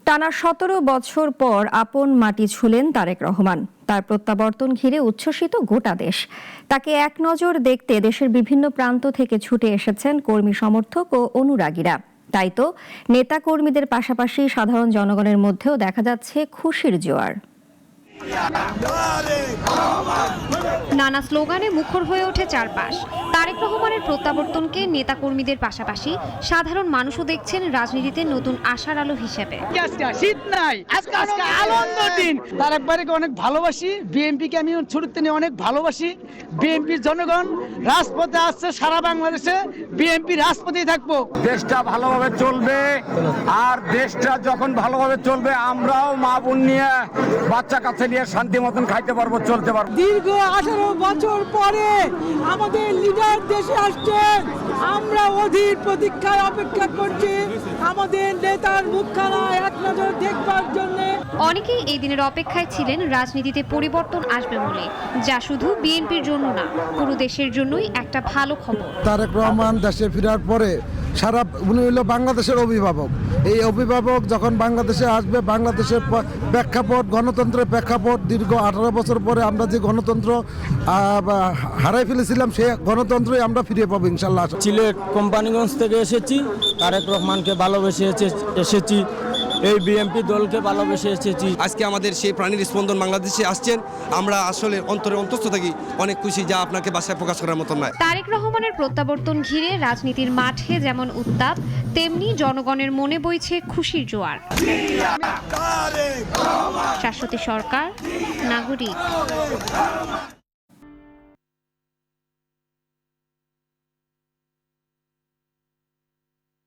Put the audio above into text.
টানা ১৭ বছর পর আপন মাটি ছুঁলেন তারেক রহমান। তার প্রত্যাবর্তন ঘিরে উচ্ছ্বসিত গোটা দেশ। তাকে এক নজর দেখতে দেশের বিভিন্ন প্রান্ত থেকে ছুটে এসেছেন কর্মী সমর্থক ও অনুরাগীরা। তাই তো নেতা কর্মীদের পাশাপাশি সাধারণ জনগণের মধ্যেও দেখা যাচ্ছে খুশির জোয়ার। নানা স্লোগানে মুখর হয়ে ওঠে চারপাশ। তারেক রহমানের প্রত্যাবর্তনকে নেতাকর্মীদের পাশাপাশি সাধারণ মানুষও দেখছেন রাজনীতিতে নতুন আশার আলো হিসেবে। শীত নাই, আজকে আনন্দ দিন। তারেক ভাইকে অনেক ভালোবাসি, বিএনপিকে আমি ছোটতে নিয়ে অনেক ভালোবাসি। বিএনপির জনগণ রাজপথে আসছে, সারা বাংলাদেশে বিএনপি রাজপথেই থাকবো। দেশটা ভালোভাবে চলবে, আর দেশটা যখন ভালোভাবে চলবে আমরাও মা বোন নিয়ে বাচ্চা কাছে নিয়ে শান্তি মতন খাইতে পারবো, চলতে পারবো। দীর্ঘ 18 বছর পরে আমাদের লিডার দেশে আসছেন, আমরা অধীর প্রতীক্ষায় অপেক্ষা করছি আমাদের নেতার মুখখানা এক নজর দেখবার জন্য। অনেকেই এই দিনের অপেক্ষায় ছিলেন রাজনীতিতে পরিবর্তন আসবে বলে, যা শুধু বিএনপির জন্য না, পুরো দেশের জন্যই একটা ভালো খবর। তারেক রহমান দেশে ফেরার পরে উনি হলো বাংলাদেশের অভিভাবক। এই অভিভাবক যখন বাংলাদেশে আসবে, বাংলাদেশের প্রেক্ষাপট, গণতন্ত্রের প্রেক্ষাপট, দীর্ঘ 18 বছর পরে আমরা যে গণতন্ত্র হারাই ফেলেছিলাম, সেই গণতন্ত্রই আমরা ফিরে পাবো ইনশাল্লাহ। সিলেট কোম্পানিগঞ্জ থেকে এসেছি, তারেক রহমানকে ভালোবেসে এসেছি, এই বিএনপি দলকে ভালোবেসে এসেছি। আজকে আমাদের সেই প্রাণীর স্পন্দন বাংলাদেশে আসছেন, আমরা আসলে অন্তস্থ থাকি অনেক খুশি, যা আপনাকে ভাষায় প্রকাশ করার মতো নয়। তারেক রহমানের প্রত্যাবর্তন ঘিরে রাজনীতির মাঠে যেমন উত্তাপ, তেমনি জনগণের মনে বইছে খুশির জোয়ার। শাশ্বতী সরকার, নাগরিক।